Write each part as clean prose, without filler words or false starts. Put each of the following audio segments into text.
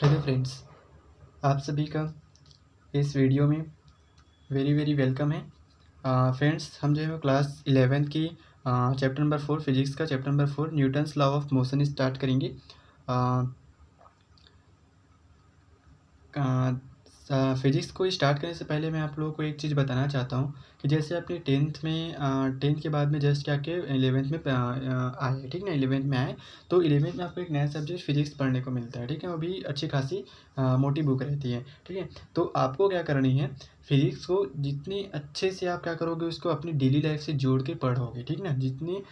Hello friends, आप सभी का इस वीडियो में वेरी वेरी वेलकम है। फ्रेंड्स, हम जो है वो क्लास 11 की चैप्टर नंबर 4 फिजिक्स का chapter number 4 Newton's law of motion start करेंगे। फिजिक्स को स्टार्ट करने से पहले मैं आप लोगों को एक चीज़ बताना चाहता हूँ कि जैसे आपने टेंथ के बाद में जस्ट क्या के 11th में आए, ठीक ना। 11th में आए तो 11th में आपको एक नया सब्जेक्ट फिजिक्स पढ़ने को मिलता है, ठीक है। वो भी अच्छी खासी मोटी बुक रहती है, ठीक है। तो आपको क्या करनी है, फिजिक्स को जितनी अच्छे से आप क्या करोगे उसको अपनी डेली लाइफ से जोड़ के पढ़ोगे, ठीक ना। जितनी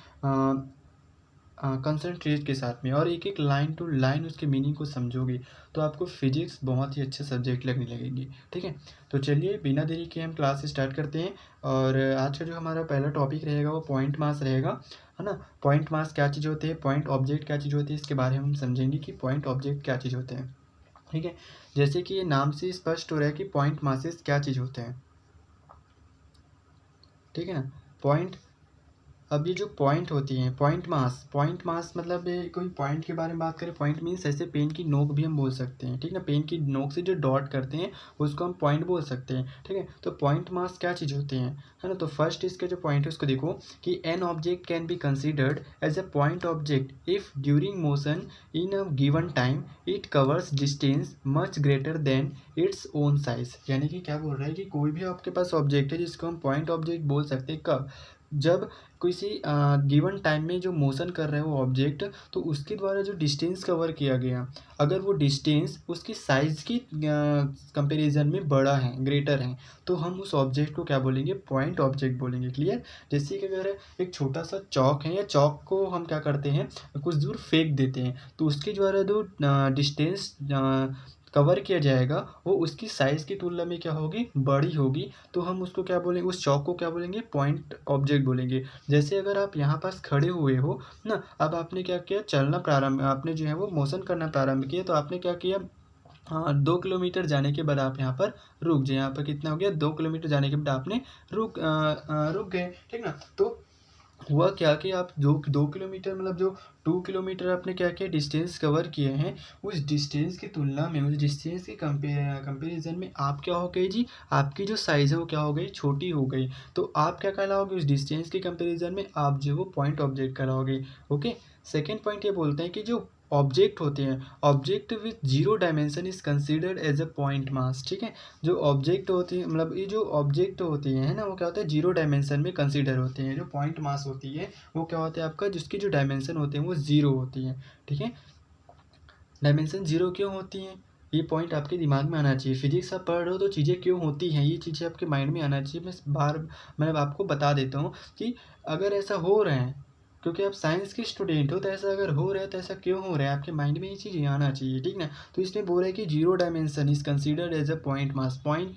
कंसंट्रेट के साथ में और एक एक लाइन टू लाइन उसके मीनिंग को समझोगे तो आपको फिजिक्स बहुत ही अच्छे सब्जेक्ट लगने लगेंगे, ठीक है। तो चलिए बिना देरी के हम क्लास स्टार्ट करते हैं। और आज का जो हमारा पहला टॉपिक रहेगा वो पॉइंट मास रहेगा, है ना। पॉइंट मास क्या चीज़ होती है, पॉइंट ऑब्जेक्ट क्या चीज़ होती है, इसके बारे में हम समझेंगे कि पॉइंट ऑब्जेक्ट क्या चीज़ होते हैं, ठीक है। जैसे कि ये नाम से स्पष्ट हो रहा है कि पॉइंट मासेस क्या चीज़ होते हैं, ठीक है ना। पॉइंट, अब ये जो पॉइंट होती हैं, पॉइंट मास मतलब ये कोई पॉइंट के बारे में बात करें। पॉइंट मीन्स ऐसे पेन की नोक भी हम बोल सकते हैं, ठीक है ना। पेन की नोक से जो डॉट करते हैं उसको हम पॉइंट बोल सकते हैं, ठीक है। तो पॉइंट मास क्या चीज़ होते हैं, है ना। तो फर्स्ट इसके जो पॉइंट है उसको देखो कि an object can be considered as a point object if during motion in a given time it covers distance much greater than its own size. यानी कि क्या बोल रहा है कि कोई भी आपके पास ऑब्जेक्ट है जिसको हम पॉइंट ऑब्जेक्ट बोल सकते हैं कब, जब किसी गिवन टाइम में जो मोशन कर रहे हो ऑब्जेक्ट, तो उसके द्वारा जो डिस्टेंस कवर किया गया, अगर वो डिस्टेंस उसकी साइज़ की कंपैरिजन में बड़ा है, ग्रेटर है, तो हम उस ऑब्जेक्ट को क्या बोलेंगे, पॉइंट ऑब्जेक्ट बोलेंगे। क्लियर। जैसे कि अगर एक छोटा सा चौक है या चौक को हम क्या करते हैं, कुछ दूर फेंक देते हैं, तो उसके द्वारा जो डिस्टेंस कवर किया जाएगा वो उसकी साइज़ की तुलना में क्या होगी, बड़ी होगी। तो हम उसको क्या बोलेंगे, उस चौक को क्या बोलेंगे, पॉइंट ऑब्जेक्ट बोलेंगे। जैसे अगर आप यहाँ पास खड़े हुए हो ना, अब आपने क्या किया, चलना प्रारंभ, आपने जो है वो मोशन करना प्रारंभ किया, तो आपने क्या किया, हाँ, 2 किलोमीटर जाने के बाद आप यहाँ पर रुक जाए। यहाँ पर कितना हो गया, 2 किलोमीटर जाने के बाद आपने रुक गए, ठीक ना। तो हुआ क्या कि आप जो 2 किलोमीटर मतलब जो 2 किलोमीटर आपने क्या किया, डिस्टेंस कवर किए हैं, उस डिस्टेंस की तुलना में, उस डिस्टेंस के कंपेरिजन में आप क्या हो गए जी, आपकी जो साइज़ है वो क्या हो गई, छोटी हो गई। तो आप क्या कहलाओगे, उस डिस्टेंस के कंपेरिजन में आप जो वो पॉइंट ऑब्जेक्ट कहलाओगे। ओके। सेकेंड पॉइंट ये बोलते हैं कि जो ऑब्जेक्ट होते हैं, object with zero dimension is considered as a point mass, ठीक है। जो ऑब्जेक्ट होती है, मतलब ये जो ऑब्जेक्ट होती है ना, वो क्या होता है, जीरो डायमेंशन में कंसीडर होते हैं। जो पॉइंट मास होती है वो क्या होता है आपका, जिसकी जो डायमेंशन होते हैं वो ज़ीरो होती है, ठीक है। डायमेंशन ज़ीरो क्यों होती हैं, ये पॉइंट आपके दिमाग में आना चाहिए। फिजिक्स आप पढ़ रहे हो तो चीज़ें क्यों होती हैं, ये चीज़ें आपके माइंड में आना चाहिए। मैं आपको बता देता हूँ कि अगर ऐसा हो रहा है, क्योंकि आप साइंस के स्टूडेंट हो, तो ऐसा अगर हो रहा है तो ऐसा क्यों हो रहा है, आपके माइंड में ये चीज़ आना चाहिए, ठीक ना। तो इसमें बोल रहा है कि zero dimension is considered as a point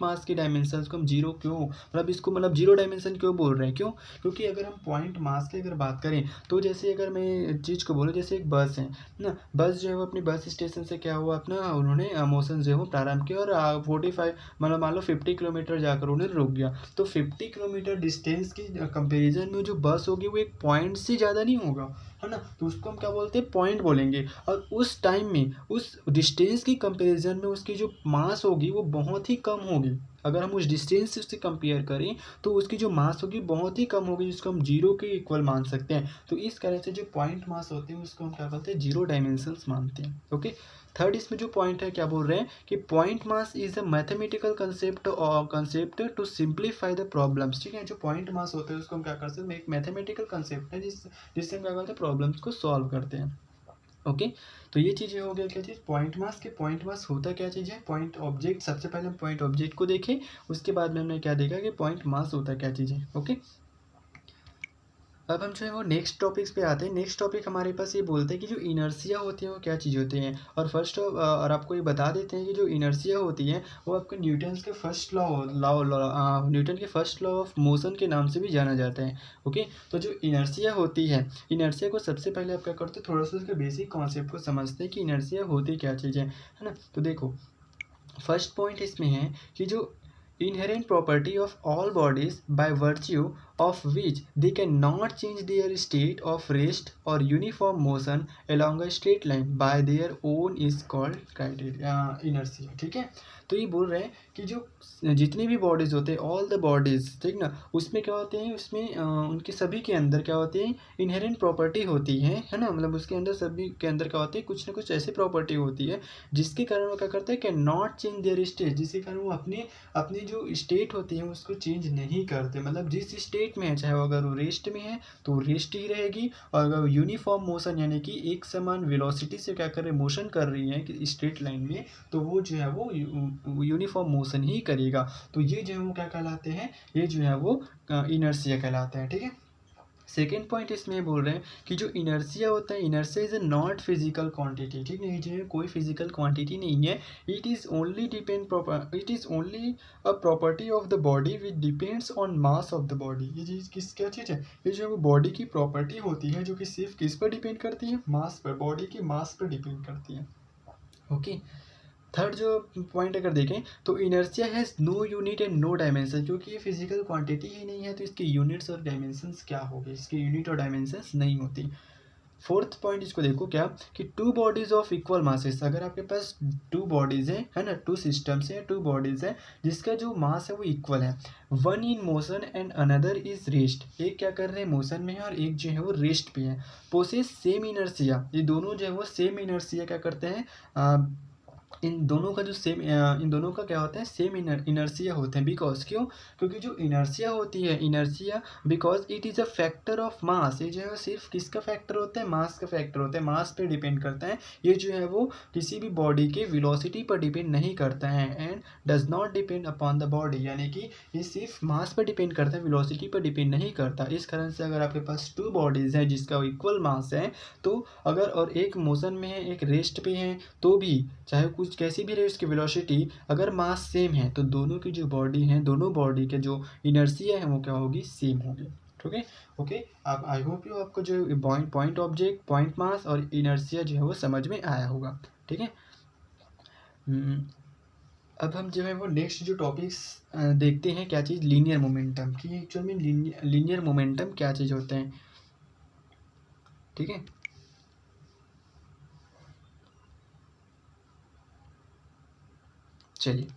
mass की डायमेंशन को हम जीरो क्यों, मतलब इसको मतलब जीरो डायमेंशन क्यों बोल रहे हैं, क्यों, क्योंकि अगर हम पॉइंट मास की अगर बात करें तो जैसे अगर मैं चीज़ को बोलूँ, जैसे एक बस है ना, बस जो है वो अपनी बस स्टेशन से क्या हुआ, अपना उन्होंने मोशन जो है वो प्रारंभ किया और 45 मतलब मान लो 50 किलोमीटर जाकर उन्हें रुक गया। तो 50 किलोमीटर डिस्टेंस की कंपेरिजन में जो बस होगी वो एक पॉइंट से ज़्यादा नहीं होगा, है ना। तो उसको हम क्या बोलते हैं, पॉइंट बोलेंगे। और उस टाइम में उस डिस्टेंस की कंपेरिजन में उसकी जो मास होगी वो बहुत ही कम होगी। अगर हम उस डिस्टेंस से उससे कंपेयर करें तो उसकी जो मास होगी बहुत ही कम होगी, जिसको हम जीरो के इक्वल मान सकते हैं। तो इस कारण से जो पॉइंट मास होते हैं उसको हम क्या बोलते हैं, जीरो डायमेंशंस मानते हैं। ओके। थर्ड इसमें जो पॉइंट है क्या बोल रहे हैं कि point mass is a mathematical concept और concept to simplify the problems, ठीक है। जो पॉइंट मास होते हैं उसको हम क्या कर सकते हैं, एक मैथमेटिकल कंसेप्ट है जिससे हम क्या करते हैं, प्रॉब्लम्स को सॉल्व करते हैं। ओके। तो ये चीज़ें हो गया क्या चीज़, पॉइंट मास के। पॉइंट मास होता क्या चीज़ है, पॉइंट ऑब्जेक्ट। सबसे पहले हम पॉइंट ऑब्जेक्ट को देखें, उसके बाद में हमने क्या देखा कि पॉइंट मास होता क्या चीज़ है। ओके। अब हम जो है वो नेक्स्ट टॉपिक्स पे आते हैं। नेक्स्ट टॉपिक हमारे पास ये बोलते हैं कि जो इनर्शिया होती है वो क्या चीज़ होती हैं। और आपको ये बता देते हैं कि जो इनर्शिया होती है वो आपके न्यूटन्स के फर्स्ट न्यूटन के फर्स्ट लॉ ऑफ मोशन के नाम से भी जाना जाता है। ओके। तो जो इनर्शिया होती है, इनर्शिया को सबसे पहले आप क्या करते हैं, थोड़ा सा उसके बेसिक कॉन्सेप्ट को समझते हैं कि इनर्शिया होती क्या चीज़ है ना। तो देखो, फर्स्ट पॉइंट इसमें है कि जो inherent property of all bodies by virtue of which they cannot change their state of rest or uniform motion along a straight line by their own is called criteria inertia। ठीक है, तो ये बोल रहे हैं कि जो जितनी भी बॉडीज़ होते हैं, ऑल द बॉडीज़, ठीक ना, उसमें क्या होते हैं, उसमें उनके सभी के अंदर क्या होते हैं, इनहेरेंट प्रॉपर्टी होती है ना, मतलब उसके अंदर सभी के अंदर क्या होती है, कुछ ना कुछ ऐसी प्रॉपर्टी होती है जिसके कारण वो क्या करते हैं, can not change their state, जिसके कारण वो अपनी अपनी जो स्टेट होती है उसको चेंज नहीं करते। मतलब जिस स्टेट में है, चाहे वो अगर वो रेस्ट में है तो रेस्ट ही रहेगी, और अगर यूनिफॉर्म मोशन यानी कि एक समान वेलोसिटी से क्या कर रहे, मोशन कर रही है कि स्ट्रेट लाइन में, तो वो जो है वो यूनिफॉर्म मोशन ही करेगा। तो ये जो है वो क्या कहलाते हैं, ये जो है वो इनर्शिया कहलाते हैं। ठीक है, सेकेंड पॉइंट इसमें बोल रहे हैं कि जो इनर्शिया होता है, inertia is a not physical quantity. ठीक है, ये जो है कोई फिजिकल क्वांटिटी नहीं है, it is only a property of the body which depends on mass of the body. ये चीज़ क्या चीज़ है, ये जो है वो बॉडी की प्रॉपर्टी होती है जो कि सिर्फ किस पर डिपेंड करती है, मास पर, बॉडी के मास पर डिपेंड करती है। ओके, थर्ड जो पॉइंट अगर देखें तो inertia has no unit and no dimension, क्योंकि ये फिजिकल क्वांटिटी ही नहीं है तो इसके यूनिट्स और डायमेंशंस क्या होंगे, इसके यूनिट और डायमेंशंस नहीं होती। फोर्थ पॉइंट इसको देखो क्या, कि two bodies of equal masses, अगर आपके पास टू बॉडीज़ है ना, टू सिस्टम्स हैं, टू बॉडीज़ हैं जिसका जो मास है वो इक्वल है, one in motion and another is rest, एक क्या कर रहे हैं, मोशन में है और एक जो है वो रेस्ट पे है, पोसेस सेम इनर्शिया, ये दोनों जो है वो सेम इनर्शिया क्या करते हैं, इन दोनों का जो सेम इन दोनों का क्या होता है, सेम इनर्शिया होते हैं। बिकॉज क्यों, क्योंकि जो इनर्शिया होती है, inertia because it is a factor of mass, ये जो है सिर्फ किसका फैक्टर होता है, मास का फैक्टर होता है, मास पे डिपेंड करता है। ये जो है वो किसी भी बॉडी के वेलोसिटी पर डिपेंड नहीं करता है, and does not depend upon the body, यानी कि ये सिर्फ मास पर डिपेंड करता है, वेलोसिटी पर डिपेंड नहीं करता। इस कारण से अगर आपके पास टू बॉडीज़ हैं जिसका इक्वल मास है, तो अगर और एक मोशन में है एक रेस्ट पे है, तो भी चाहे कुछ कैसी भी रहे उसकी वेलोसिटी, अगर मास सेम है तो दोनों की जो बॉडी है, दोनों बॉडी के जो इनर्शिया है वो क्या होगी, सेम होगी। ठीक है, ओके, अब आई होप यू आपको जो पॉइंट ऑब्जेक्ट, पॉइंट मास और इनर्शिया जो है वो समझ में आया होगा। ठीक है, अब हम जो है वो नेक्स्ट जो टॉपिक्स देखते हैं, क्या चीज़, लीनियर मोमेंटम, कि एक्चुअल में लीनियर मोमेंटम क्या चीज़ होते हैं। ठीक है, चलिए,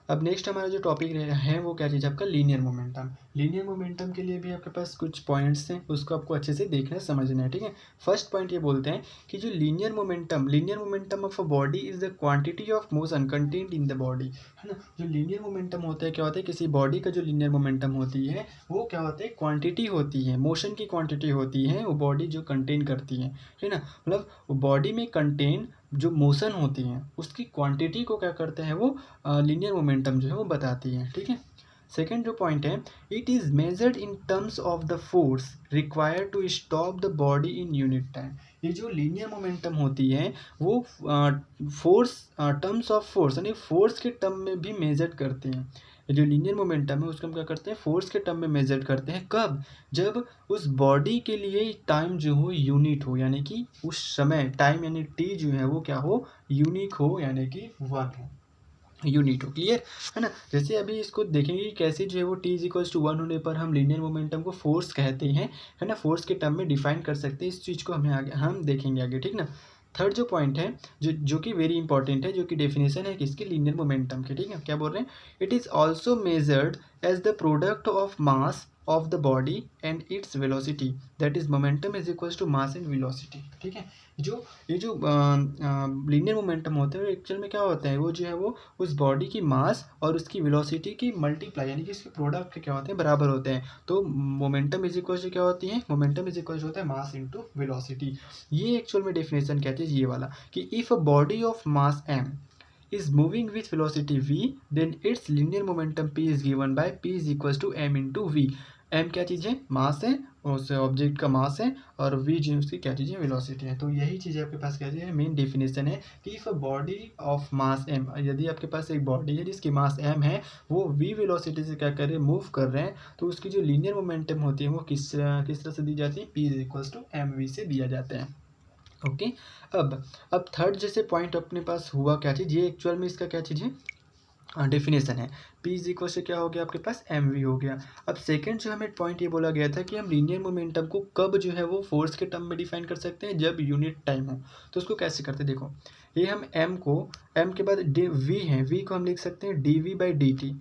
अब नेक्स्ट हमारा जो टॉपिक है वो क्या चीज़, आपका लीनियर मोमेंटम। लीनियर मोमेंटम के लिए भी आपके पास कुछ पॉइंट्स हैं, उसको आपको अच्छे से देखना समझना है। ठीक है, फर्स्ट पॉइंट ये बोलते हैं कि जो linear momentum of a body is the quantity of motion content in the body, है ना। जो लीनियर मोमेंटम होता है, क्या होता है, किसी बॉडी का जो लीनियर मोमेंटम होती है वो क्या होता है, क्वांटिटी होती है, मोशन की क्वांटिटी होती है, वो बॉडी जो कंटेन करती है ना, मतलब बॉडी में कंटेन जो मोशन होती हैं उसकी क्वांटिटी को क्या करते हैं, वो लीनियर मोमेंटम जो है वो बताती है। ठीक है, सेकेंड जो पॉइंट है, it is measured in terms of the force required to stop the body in unit time. ये जो लीनियर मोमेंटम होती है वो फोर्स, टर्म्स ऑफ फोर्स यानी फोर्स के टर्म में भी मेजर करते हैं। ये जो लीनियर मोमेंटम है उसको हम क्या करते हैं, फोर्स के टर्म में मेजर करते हैं। कब, जब उस बॉडी के लिए टाइम जो हो यूनिट हो, यानी कि उस समय टाइम यानी टी जो है वो क्या हो, यूनिक हो, यानी कि वन हो, यूनिट हो। क्लियर है ना। जैसे अभी इसको देखेंगे कि कैसे जो है वो T is equals to one होने पर हम लीनियर मोमेंटम को फोर्स कहते हैं, है ना, फोर्स के टर्म में डिफाइन कर सकते हैं। इस चीज़ को हमें आगे हम देखेंगे आगे। ठीक ना, थर्ड जो पॉइंट है जो कि वेरी इंपॉर्टेंट है, जो कि डेफिनेशन है किसकी, लीनियर मोमेंटम की। ठीक है, क्या बोल रहे हैं, it is also measured as the product of mass of the body and its velocity, that is momentum is equals to mass and velocity. ठीक है, ये जो लीनियर मोमेंटम होते हैं एक्चुअल में क्या होता है, वो जो है वो उस बॉडी की मास और उसकी वेलोसिटी की मल्टीप्लाई, यानी कि इसके प्रोडक्ट क्या होते हैं, बराबर होते हैं। तो मोमेंटम इज इक्वल टू क्या होती है, मोमेंटम इज इक्वल होता है मास इनटू वेलोसिटी। ये एक्चुअल में डेफिनेशन क्या है, ये वाला, कि if a body of mass m is moving with velocity v, then its linear momentum p is given by p is equals to m into v। m क्या चीज़ है, मास है, उस ऑब्जेक्ट का मास है, और v जो उसकी क्या चीज़ है, वेलोसिटी है। तो यही चीज़ आपके पास क्या है, मेन डेफिनेशन है कि if a body of mass m, यदि आपके पास एक बॉडी है जिसकी मास m है, वो v वेलोसिटी से क्या कर रहे हैं, मूव कर रहे हैं, तो उसकी जो लीनियर मोमेंटम होती है वो किस तरह से दी जाती है, p is equals to M V से दिया जाता है। ओके, अब थर्ड जैसे पॉइंट अपने पास हुआ क्या चीज़, ये एक्चुअल में इसका क्या चीज़ है, डेफिनेशन है। P इज इक्वल से क्या हो गया आपके पास mv हो गया। अब सेकंड जो हमें पॉइंट ये बोला गया था कि हम लीनियर मोमेंटम को कब जो है वो फोर्स के टर्म में डिफाइन कर सकते हैं, जब यूनिट टाइम हो। तो उसको कैसे करते हैं, देखो ये हम m के बाद v है, v को हम लिख सकते हैं dv/dt।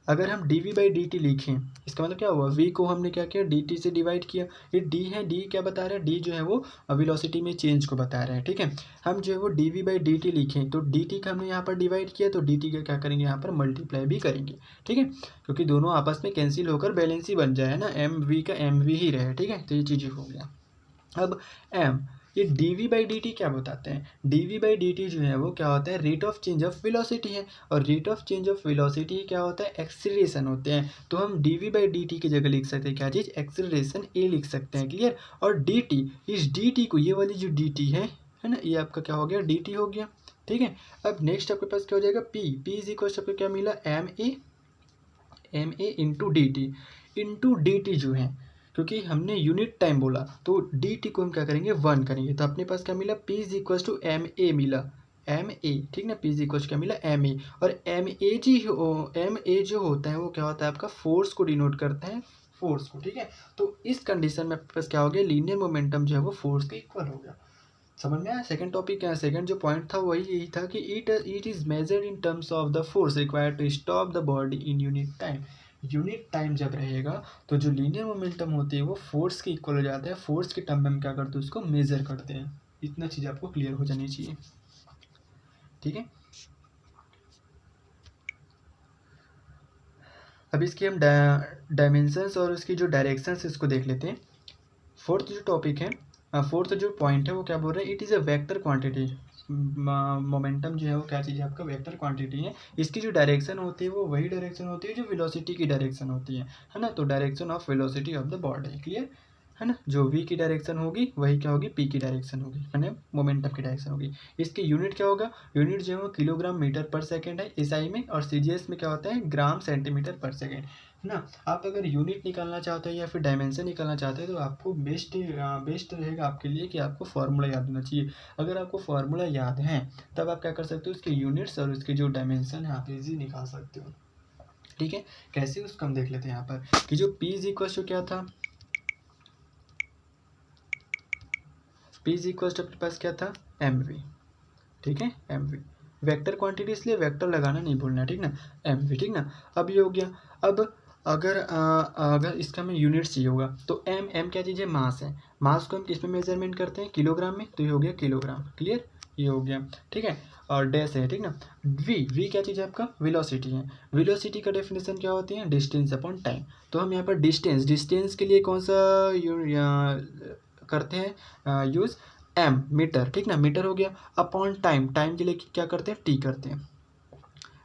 अगर हम dv/dt लिखें, इसका मतलब क्या हुआ, v को हमने क्या किया dt से डिवाइड किया। ये d है, d क्या बता रहा है, d जो है वो वेलोसिटी में चेंज को बता रहा है, ठीक है। हम जो है वो dv/dt लिखें तो dt का हमने यहाँ पर डिवाइड किया तो dt का क्या करेंगे यहाँ पर मल्टीप्लाई भी करेंगे, ठीक है, क्योंकि दोनों आपस में कैंसिल होकर बैलेंस ही बन जाए ना, mv का mv ही रहे, ठीक है। तो ये चीज़ हो गया। अब m, ये dv/dt क्या बताते हैं, dv/dt जो है वो क्या होता है, rate of change of velocity है, और rate of change of velocity क्या होता है, एक्सीलरेशन होते हैं। तो हम dv/dt की जगह लिख सकते हैं क्या चीज़, एक्सीलरेशन a लिख सकते हैं, क्लियर। और dt, इस dt को, ये वाली जो dt है ना, ये आपका क्या हो गया, dt हो गया, ठीक है। अब नेक्स्ट आपके पास क्या हो जाएगा, p इज इक्वल आपको क्या मिला, ma इंटू डी टी जो है, क्योंकि हमने यूनिट टाइम बोला तो डी टी को हम क्या करेंगे, 1 करेंगे। तो अपने पास क्या मिला, P is equal to M A मिला, एम ए, ठीक ना, P इज इक्वल क्या मिला, एम ए। और एम ए जो होता है वो क्या होता है आपका, फोर्स को डिनोट करता है, फोर्स को, ठीक है। तो इस कंडीशन में आपके पास क्या हो गया, लीनियर मोमेंटम जो है वो फोर्स के इक्वल हो गया। समझ में आया। सेकंड टॉपिक क्या है, सेकंड जो पॉइंट था वही यही था कि it is measured in terms of the force required to stop the body in unit time. Unit time जब रहेगा तो जो लीनियर मोमेंटम होती है वो फोर्स के इक्वल हो जाता है, फोर्स के टर्म में हम क्या करते हैं, उसको मेजर करते हैं। इतना चीज़ आपको क्लियर हो जानी चाहिए, ठीक है। अब इसकी हम डायमेंशंस और उसकी जो डायरेक्शंस इसको देख लेते हैं। फोर्थ जो टॉपिक है, फोर्थ जो पॉइंट है वो क्या बोल रहे हैं, it is a vector quantity. Momentum जो है वो क्या चीज़ है आपका, वेक्टर क्वांटिटी है। इसकी जो डायरेक्शन होती है वो वही डायरेक्शन होती है जो वेलोसिटी की डायरेक्शन होती है ना। तो direction of velocity of the body, clear है ना। जो v की डायरेक्शन होगी वही क्या होगी, p की डायरेक्शन होगी, यानी मोमेंटम की डायरेक्शन होगी। इसकी यूनिट क्या होगा, यूनिट जो है वो किलोग्राम मीटर पर सेकेंड है एसआई में, और सीजीएस में क्या होता है, ग्राम सेंटीमीटर पर सेकेंड, है ना। आप अगर यूनिट निकालना चाहते हो या फिर डायमेंशन निकालना चाहते हो तो आपको बेस्ट रहेगा आपके लिए कि आपको फार्मूला याद होना चाहिए। अगर आपको फार्मूला याद है तब आप क्या कर सकते हो, उसके यूनिट्स और उसके जो डायमेंशन है आप इजी निकाल सकते हो, ठीक है। कैसे उसको हम देख लेते हैं यहाँ पर कि जो P इज इक्वल टू क्या था, P इज इक्वल टू अपने पास क्या था, mv, ठीक है, mv वेक्टर क्वांटिटी, इसलिए वेक्टर लगाना नहीं भूलना, ठीक ना, mv, ठीक ना। अब ये हो गया। अब अगर इसका हमें यूनिट्स चाहिए होगा तो m क्या चीज़ है, मास है। मास को हम किस में मेजरमेंट करते हैं, किलोग्राम में, तो ये हो गया किलोग्राम, क्लियर, ये हो गया, ठीक है। और डैश है, ठीक ना। v क्या चीज़ है आपका, वेलोसिटी है। वेलोसिटी का डेफिनेशन क्या होती है, डिस्टेंस अपॉन टाइम। तो हम यहाँ पर डिस्टेंस के लिए कौन सा करते हैं यूज़, एम, मीटर, ठीक ना, मीटर हो गया। अपॉन टाइम, टाइम के लिए क्या करते हैं, टी करते हैं,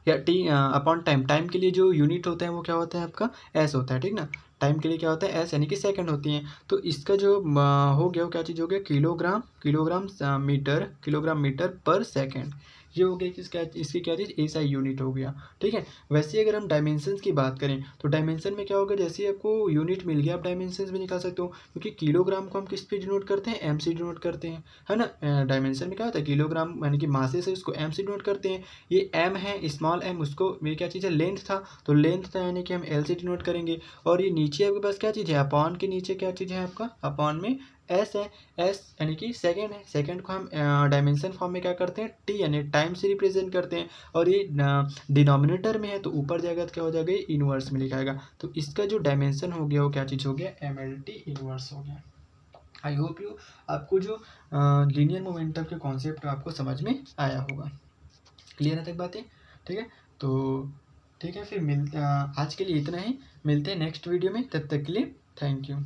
या टी अपॉन टाइम के लिए जो यूनिट होता है वो क्या होता है आपका, एस होता है, ठीक ना। टाइम के लिए क्या होता है, एस, यानी कि सेकंड होती हैं। तो इसका जो हो गया वो क्या चीज़ हो गया, किलोग्राम मीटर पर सेकंड। ये हो गया किसका, इसकी क्या चीज़, एसआई यूनिट हो गया, ठीक है। वैसे अगर हम डायमेंशंस की बात करें तो डायमेंशन में क्या होगा, जैसे ही आपको यूनिट मिल गया आप डायमेंशंस भी निकाल सकते हो, क्योंकि किलोग्राम को हम किस पे डिनोट करते हैं, एम से डिनोट करते हैं, है ना। डायमेंशन में क्या होता है, किलोग्राम यानी कि मासे से उसको एम से डिनोट करते हैं। ये m है, स्मॉल m, उसको ये क्या चीज़ है, लेंथ था, तो लेंथ था यानी कि हम l से डिनोट करेंगे। और ये नीचे आपके पास क्या चीज़ है, अपॉन के नीचे क्या चीज़ है आपका, अपॉन में s है, s यानी कि सेकंड है। सेकंड को हम डायमेंशन फॉर्म में क्या करते हैं, t यानी टाइम से रिप्रेजेंट करते हैं, और ये डिनोमिनेटर में है तो ऊपर जाएगा तो क्या हो जाएगा, ये इनवर्स में लिखाएगा। तो इसका जो डायमेंशन हो गया वो क्या चीज़ हो गया, mlt इनवर्स हो गया। आई होप यू आपको जो लीनियर मोमेंटम के कॉन्सेप्ट आपको समझ में आया होगा, क्लियर है तक बातें, ठीक है। तो ठीक है फिर आज के लिए इतना ही, मिलते हैं नेक्स्ट वीडियो में, तब तक के लिए थैंक यू।